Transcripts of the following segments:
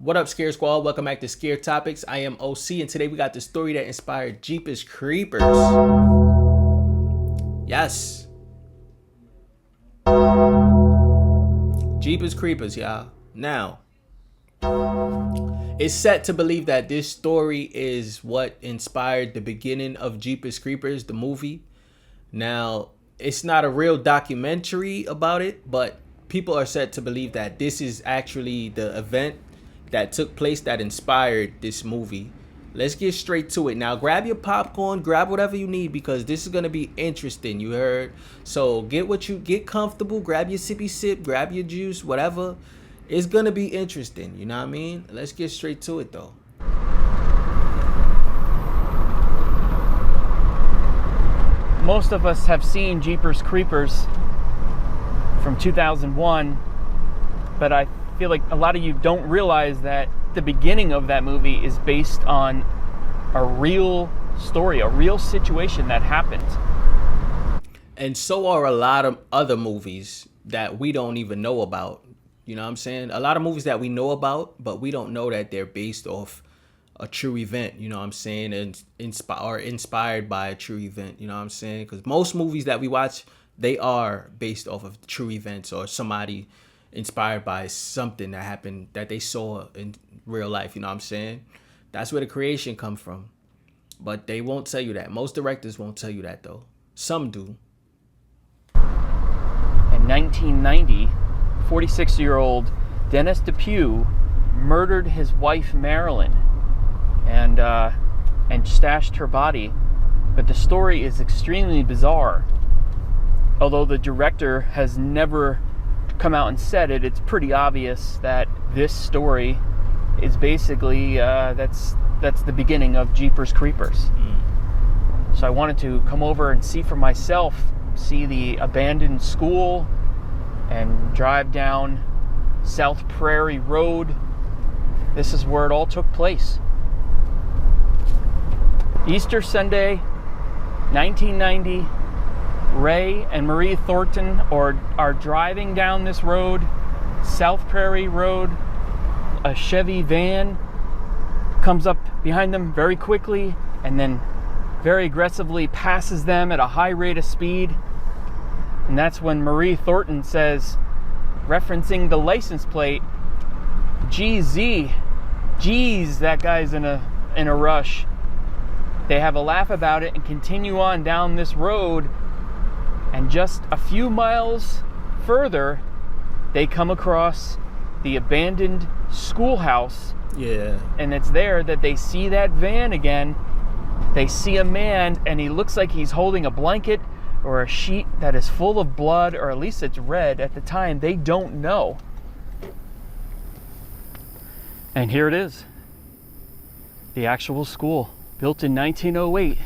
What up, Scare Squad? Welcome back to ScareTopics. I am OC, and today we got the story that inspired Jeepers Creepers. Yes. Jeepers Creepers, y'all. Now, it's set to believe that this story is what inspired the beginning of Jeepers Creepers, the movie. Now, it's not a real documentary about it, but people are set to believe that this is actually the event that took place that inspired this movie. Let's get straight to it. Now, grab your popcorn, grab whatever you need, because this is gonna be interesting. You heard? So get comfortable, grab your sippy sip, grab your juice, whatever. It's gonna be interesting. You know what I mean? Let's get straight to it though. Most of us have seen Jeepers Creepers from 2001, but I feel like a lot of you don't realize that the beginning of that movie is based on a real story, a real situation that happened. And so are a lot of other movies that we don't even know about. You know what I'm saying? A lot of movies that we know about, but we don't know that they're based off a true event. You know what I'm saying? And inspired by a true event. You know what I'm saying? Because most movies that we watch, they are based off of true events or somebody inspired by something that happened that they saw in real life. You know what I'm saying? That's where the creation comes from. But they won't tell you that. Most directors won't tell you that though. Some do. In 1990, 46-year-old Dennis Depew murdered his wife Marilyn and stashed her body. But the story is extremely bizarre. Although the director has never come out and said it, it's pretty obvious that this story is basically that's the beginning of Jeepers Creepers. So I wanted to come over and see for myself, see the abandoned school, and drive down South Prairie Road. This is where it all took place. Easter Sunday, 1990. Ray and Marie Thornton are driving down this road, South Prairie Road. A Chevy van comes up behind them very quickly and then very aggressively passes them at a high rate of speed. And that's when Marie Thornton says, referencing the license plate, "GZ, geez, that guy's in a rush." They have a laugh about it and continue on down this road. And just a few miles further, they come across the abandoned schoolhouse. Yeah. And it's there that they see that van again. They see a man, and he looks like he's holding a blanket or a sheet that is full of blood, or at least it's red. At the time, they don't know. And here it is. The actual school, built in 1908.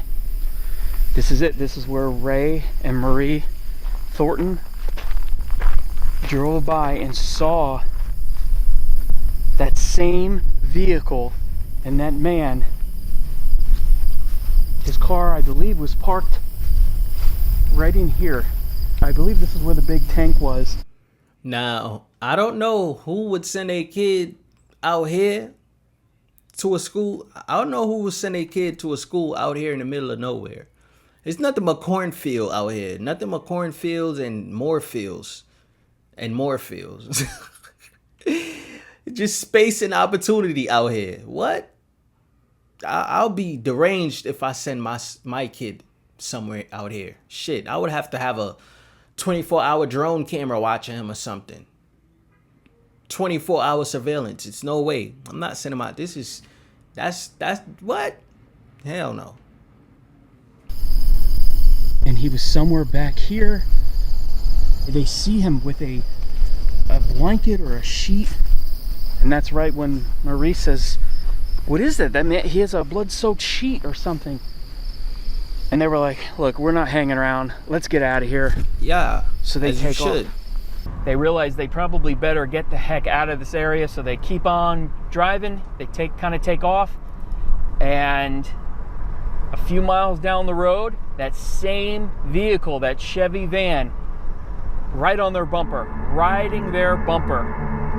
This is it. This is where Ray and Marie Thornton drove by and saw that same vehicle and that man. His car, I believe, was parked right in here. I believe this is where the big tank was. Now, I don't know who would send a kid out here to a school. I don't know who would send a kid to a school out here in the middle of nowhere. It's nothing but cornfield out here. Nothing but cornfields and more fields. And more fields. Just space and opportunity out here. What? I'll be deranged if I send my kid somewhere out here. Shit, I would have to have a 24-hour drone camera watching him or something. 24-hour surveillance. It's no way. I'm not sending my... That's what? Hell no. And he was somewhere back here. They see him with a blanket or a sheet. And that's right when Marie says, "What is that? That man, he has a blood-soaked sheet or something." And they were like, "Look, we're not hanging around. Let's get out of here." Yeah. So they take off. They realize they probably better get the heck out of this area, so they keep on driving. They kind of take off. And a few miles down the road, that same vehicle, that Chevy van, right on their bumper, riding their bumper.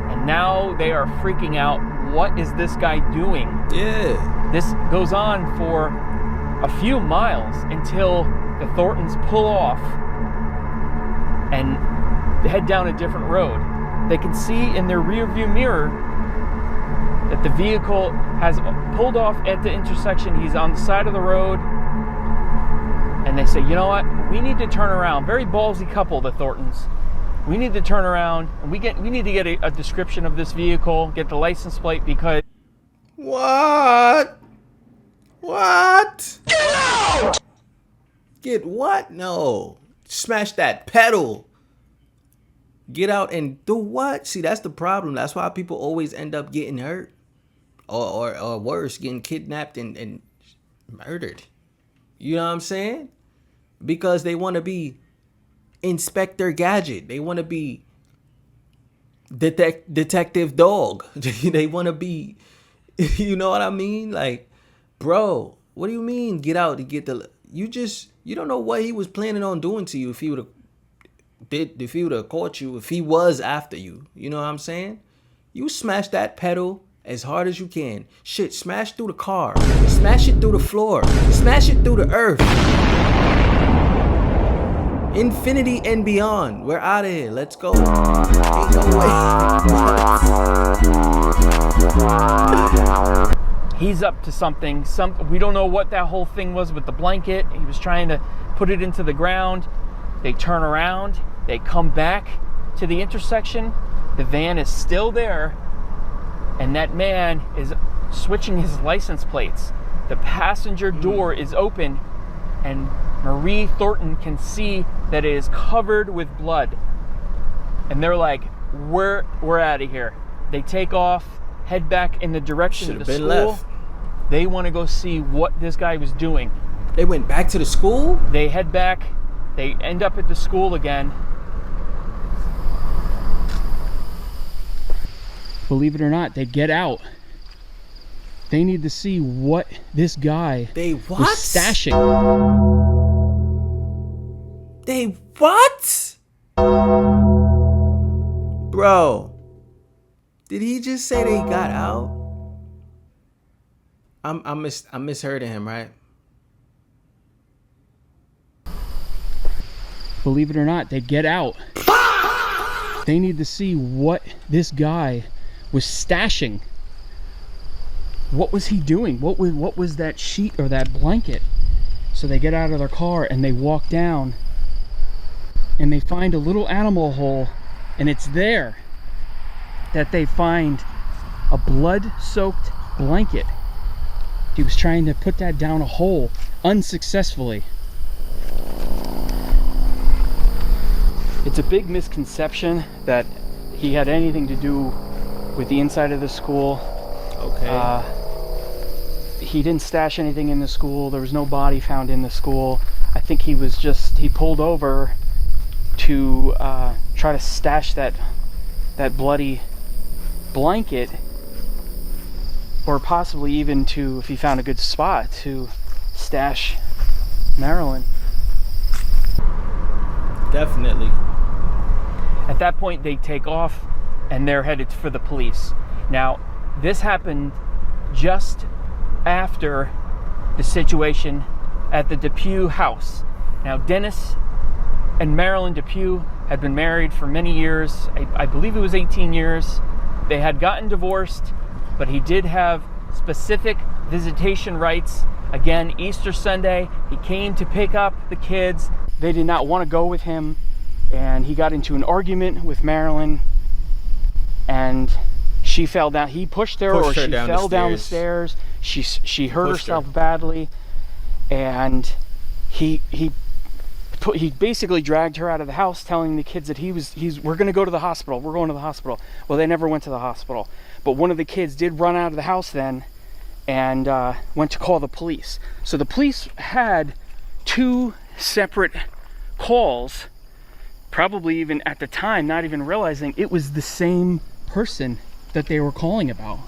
And now they are freaking out what is this guy doing? Yeah. This goes on for a few miles until the Thorntons pull off and head down a different road. They can see in their rear view mirror that the vehicle has pulled off at the intersection. He's on the side of the road. And they say, you know what? We need to turn around. Very ballsy couple, the Thorntons. We need to turn around, and we need to get a description of this vehicle, get the license plate, because... What? What? Get out! Get what? No. Smash that pedal. Get out and do what? See, that's the problem. That's why people always end up getting hurt. Or worse, getting kidnapped and murdered. You know what I'm saying? Because they want to be Inspector Gadget. They want to be Detective Dog. They want to be, you know what I mean? Like, bro, what do you mean get out to get the... You don't know what he was planning on doing to you if he would have caught you, if he was after you. You know what I'm saying? You smash that pedal as hard as you can. Shit, smash through the car. Smash it through the floor. Smash it through the earth. Infinity and beyond. We're out of here. Let's go. Ain't no way. He's up to something. We don't know what that whole thing was with the blanket. He was trying to put it into the ground. They turn around. They come back to the intersection. The van is still there. And that man is switching his license plates. The passenger door is open. And Marie Thornton can see that it is covered with blood. And they're like, we're out of here. They take off, head back in the direction of the school. Left. They want to go see what this guy was doing. They went back to the school? They head back. They end up at the school again. Believe it or not, they get out. They need to see what this guy was stashing. They what? Bro, did he just say they got out? I misheard him, right? Believe it or not, they get out. They need to see what this guy was stashing. What was he doing? What was that sheet or that blanket? So they get out of their car and they walk down and they find a little animal hole, and it's there that they find a blood-soaked blanket. He was trying to put that down a hole unsuccessfully. It's a big misconception that he had anything to do with the inside of the school. Okay. He didn't stash anything in the school. There was no body found in the school. I think he pulled over to try to stash that bloody blanket, or possibly even to, if he found a good spot, to stash Marilyn. Definitely. At that point, they take off and they're headed for the police. Now, this happened just after the situation at the Depew house. Now, Dennis and Marilyn Depew had been married for many years. I believe it was 18 years. They had gotten divorced, but he did have specific visitation rights. Again, Easter Sunday, he came to pick up the kids. They did not want to go with him, and he got into an argument with Marilyn, and she fell down. He pushed her, or she fell down the stairs. She hurt herself badly, and he basically dragged her out of the house, telling the kids that we're going to go to the hospital. We're going to the hospital. Well, they never went to the hospital, but one of the kids did run out of the house then, and went to call the police. So the police had two separate calls, probably even at the time not even realizing it was the same person that they were calling about.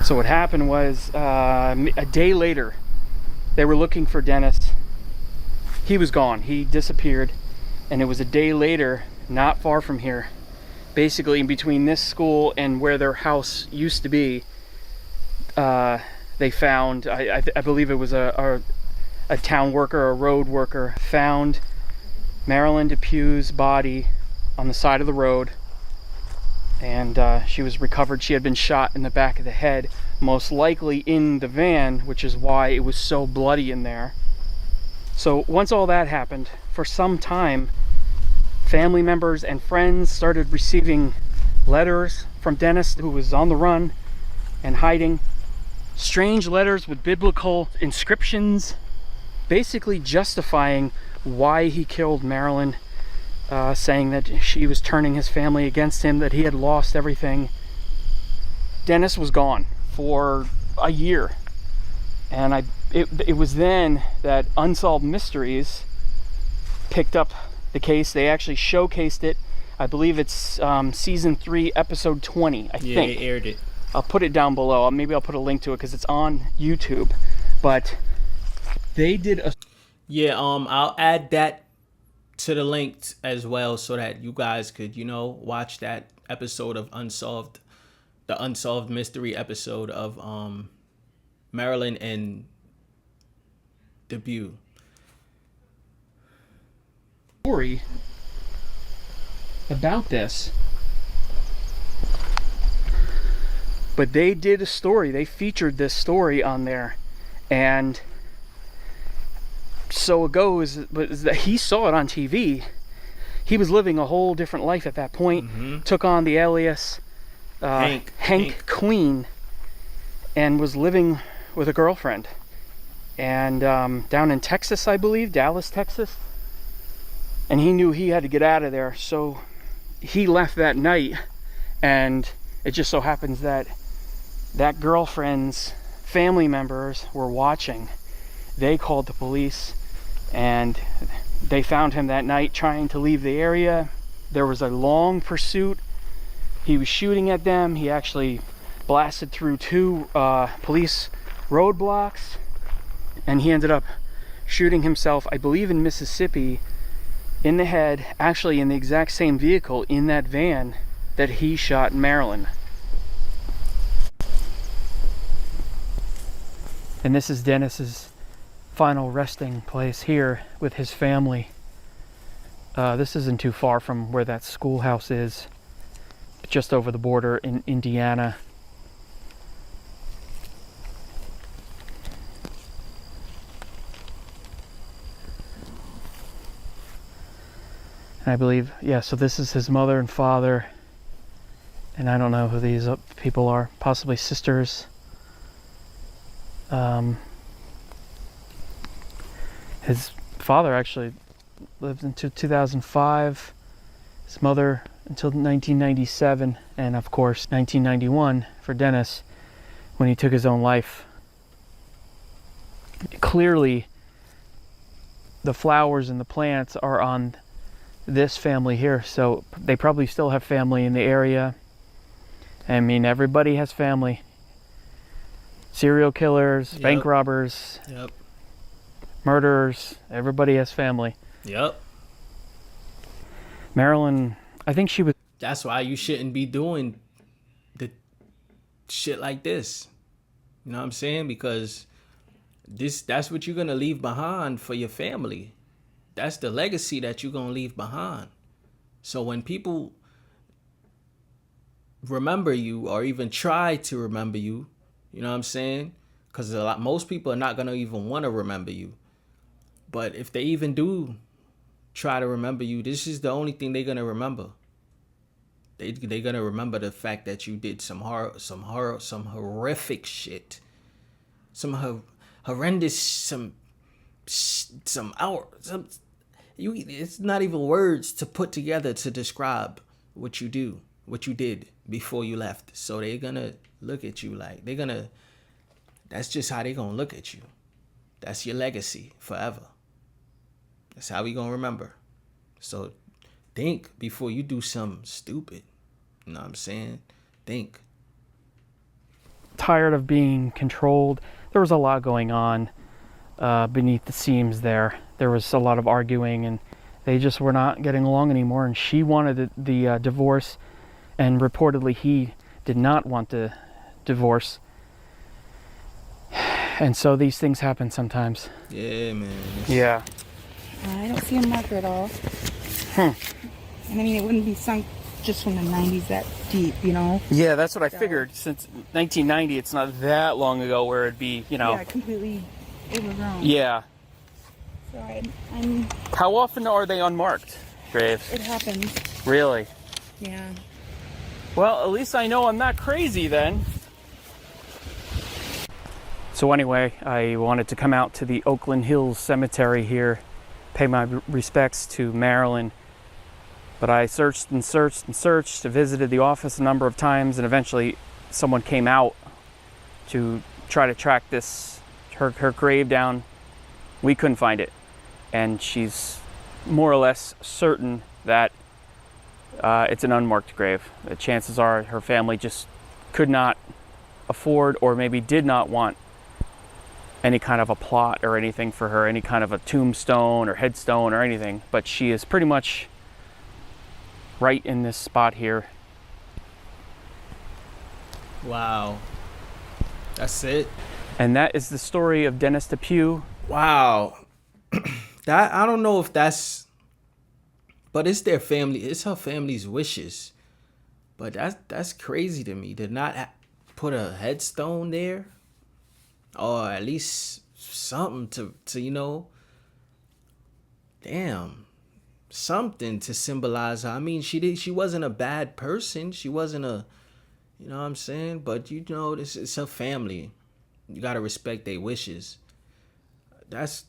So what happened was, a day later, they were looking for Dennis. He was gone. He disappeared. And it was a day later, not far from here, basically in between this school and where their house used to be, they found, I believe it was a town worker, a road worker, found Marilyn Depue's body on the side of the road, and she was recovered. She had been shot in the back of the head, most likely in the van, which is why it was so bloody in there. So once all that happened, for some time, family members and friends started receiving letters from Dennis, who was on the run and hiding. Strange letters with biblical inscriptions, basically justifying why he killed Marilyn, saying that she was turning his family against him, that he had lost everything. Dennis was gone for a year, and it was then that Unsolved Mysteries picked up the case. They actually showcased it. I believe it's season 3, episode 20. I think they aired it. I'll put it down below. Maybe I'll put a link to it because it's on YouTube. But they did a... Yeah, I'll add that to the link as well, so that you guys could, watch that episode of the Unsolved Mystery episode of Marilyn and Debut. Story about this. But they did a story. They featured this story on there, and so it goes that he saw it on TV. He was living a whole different life at that point. Mm-hmm. Took on the alias Hank Queen, and was living with a girlfriend, and down in Texas, I believe, Dallas, Texas. And he knew he had to get out of there, so he left that night. And it just so happens that that girlfriend's family members were watching. They called the police, and they found him that night trying to leave the area. There was a long pursuit. He was shooting at them. He actually blasted through 2 police roadblocks, and he ended up shooting himself, I believe in Mississippi, in the head, actually in the exact same vehicle, in that van that he shot Marilyn. And this is Dennis's final resting place here with his family. This isn't too far from where that schoolhouse is, just over the border in Indiana. And I believe, yeah, so this is his mother and father, and I don't know who these people are, possibly sisters. His father actually lived until 2005, his mother until 1997, and of course 1991 for Dennis, when he took his own life. Clearly, the flowers and the plants are on this family here, so they probably still have family in the area. I mean, everybody has family. Serial killers, bank robbers, murderers, everybody has family. Yep. Marilyn, I think she was... That's why you shouldn't be doing the shit like this. You know what I'm saying? Because that's what you're going to leave behind for your family. That's the legacy that you're going to leave behind. So when people remember you, or even try to remember you, you know what I'm saying? Because most people are not going to even want to remember you. But if they even do try to remember you, this is the only thing they're going to remember. They're going to remember the fact that you did some horrific shit. Some horrendous, it's not even words to put together to describe what you did before you left. So they're gonna look at you like that's just how they're gonna look at you. That's your legacy forever. That's how we gonna remember. So think before you do something stupid. You know what I'm saying? Think. Tired of being controlled. There was a lot going on beneath the scenes there. There was a lot of arguing, and they just were not getting along anymore, and she wanted the divorce. and reportedly he did not want the divorce. And so these things happen sometimes. Yeah, man. Yeah. I don't see a marker at all. And I mean, it wouldn't be sunk just from the 90s that deep, you know? Yeah, that's what I figured. Since 1990, it's not that long ago where it'd be, you know. Yeah, completely overgrown. Yeah. So I'm How often are they unmarked graves? it happens. Really? Yeah. Well, at least I know I'm not crazy then. So anyway, I wanted to come out to the Oakland Hills Cemetery here, pay my respects to Marilyn. But I searched and searched and searched, visited the office a number of times, and eventually someone came out to try to track her grave down. We couldn't find it. And she's more or less certain that it's an unmarked grave. The chances are her family just could not afford, or maybe did not want, any kind of a plot or anything for her, any kind of a tombstone or headstone or anything. But she is pretty much right in this spot here. Wow. That's it. And that is the story of Dennis Depew. Wow. That, I don't know if that's, but it's their family. It's her family's wishes. But that's crazy to me to not put a headstone there, or at least something to you know. Damn, something to symbolize her. I mean, she wasn't a bad person. She wasn't a, you know what I'm saying. But you know, this is her family. You gotta respect their wishes. That's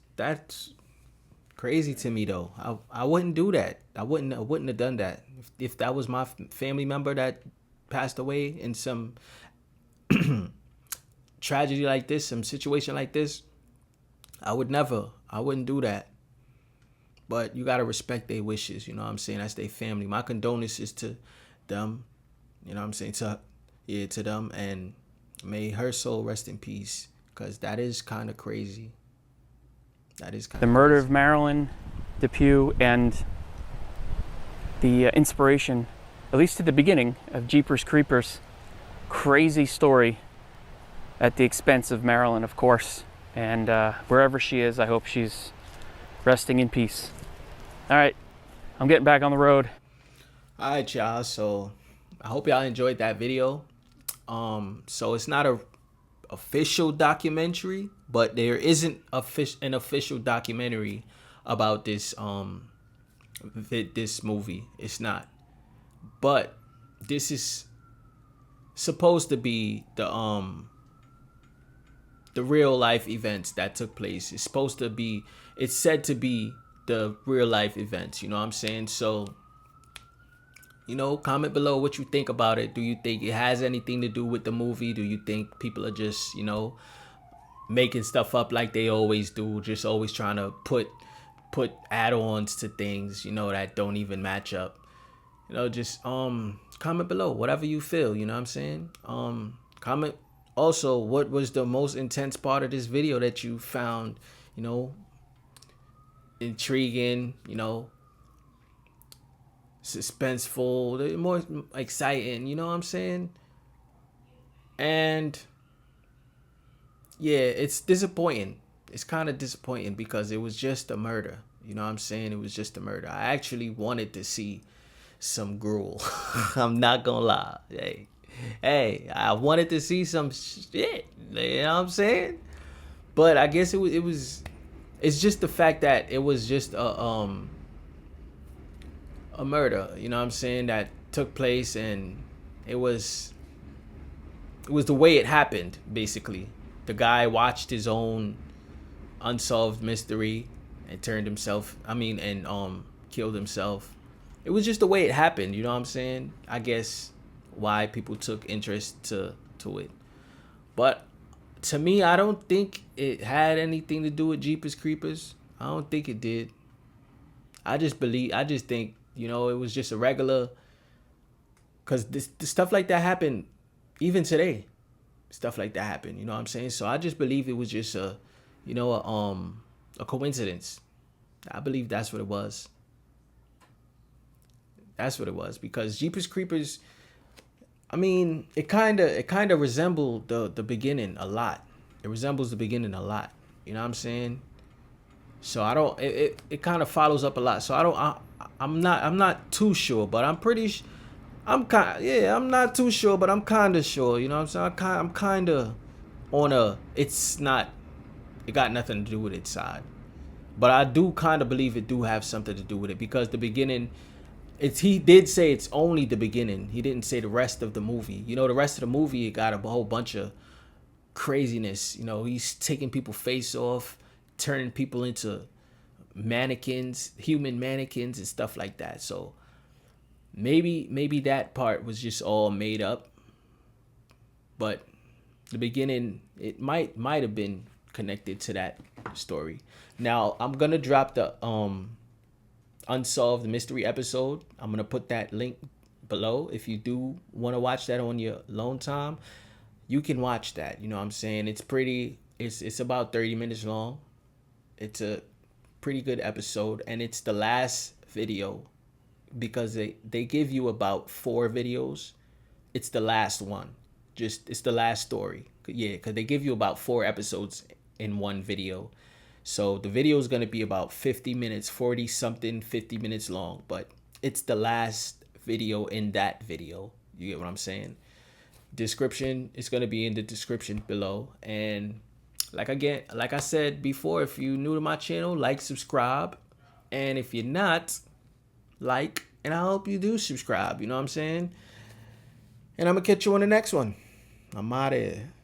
crazy to me though. I wouldn't do that. I wouldn't have done that if that was my family member that passed away in some tragedy like this, some situation like this. I wouldn't do that. But you gotta respect their wishes. You know what I'm saying? That's their family. My condolences to them. You know what I'm saying? To them, and may her soul rest in peace. Cause that is kind of crazy. The murder of Marilyn Depew and the inspiration, at least at the beginning, of Jeepers Creepers. Crazy story at the expense of Marilyn, of course. And wherever she is, I hope she's resting in peace. All right, I'm getting back on the road. All right, y'all. So I hope y'all enjoyed that video. So it's not a official documentary, but there isn't an official documentary about this this movie. It's not, but this is supposed to be the real life events that took place. It's said to be the real life events, you know what I'm saying? So, you know, comment below what you think about it. Do you think it has anything to do with the movie? Do you think people are just, you know, making stuff up like they always do, just always trying to put add-ons to things, you know, that don't even match up? You know, just comment below whatever you feel, you know what I'm saying? Comment also what was the most intense part of this video that you found, you know, intriguing, you know, suspenseful, more exciting, you know what I'm saying? And yeah, it's disappointing. It's kind of disappointing because it was just a murder, you know what I'm saying? It was just a murder. I actually wanted to see some gruel. I'm not gonna lie. Hey, I wanted to see some shit, you know what I'm saying? But I guess it's just the fact that it was just a murder, you know what I'm saying, that took place, and it was the way it happened, basically. The guy watched his own unsolved mystery and killed himself. It was just the way it happened, you know what I'm saying? I guess why people took interest to it. But to me, I don't think it had anything to do with Jeepers Creepers. I don't think it did. I just think, you know, it was just a regular, because the stuff like that happened even today. Stuff like that happened, you know what I'm saying? So I just believe it was just a coincidence. I believe that's what it was. That's what it was, because Jeepers Creepers, I mean, it kind of resembled the beginning a lot. It resembles the beginning a lot. You know what I'm saying? So I don't. It kind of follows up a lot. So I don't. I'm not too sure, but I'm pretty. I'm kind. Yeah, I'm not too sure, but I'm kind of sure. You know what I'm saying? I'm kind of on a. It's not. It got nothing to do with its side, but I do kind of believe it do have something to do with it because the beginning. He did say it's only the beginning. He didn't say the rest of the movie. You know, the rest of the movie it got a whole bunch of craziness. You know, he's taking people's face off, turning people into mannequins, human mannequins and stuff like that. So maybe that part was just all made up, but the beginning it might have been connected to that story. Now I'm gonna drop the unsolved mystery episode. I'm gonna put that link below if you do want to watch that on your alone time. You can watch that. You know what I'm saying? It's about 30 minutes long. It's a pretty good episode, and it's the last video because they give you about 4 videos. It's the last one. It's the last story. Yeah, because they give you about 4 episodes in one video. So the video is going to be about 50 minutes, 40 something, 50 minutes long, but it's the last video in that video. You get what I'm saying? Description is going to be in the description below. And like I said before, if you're new to my channel, like, subscribe. And if you're not, like, and I hope you do subscribe. You know what I'm saying? And I'm going to catch you on the next one. I'm out of here.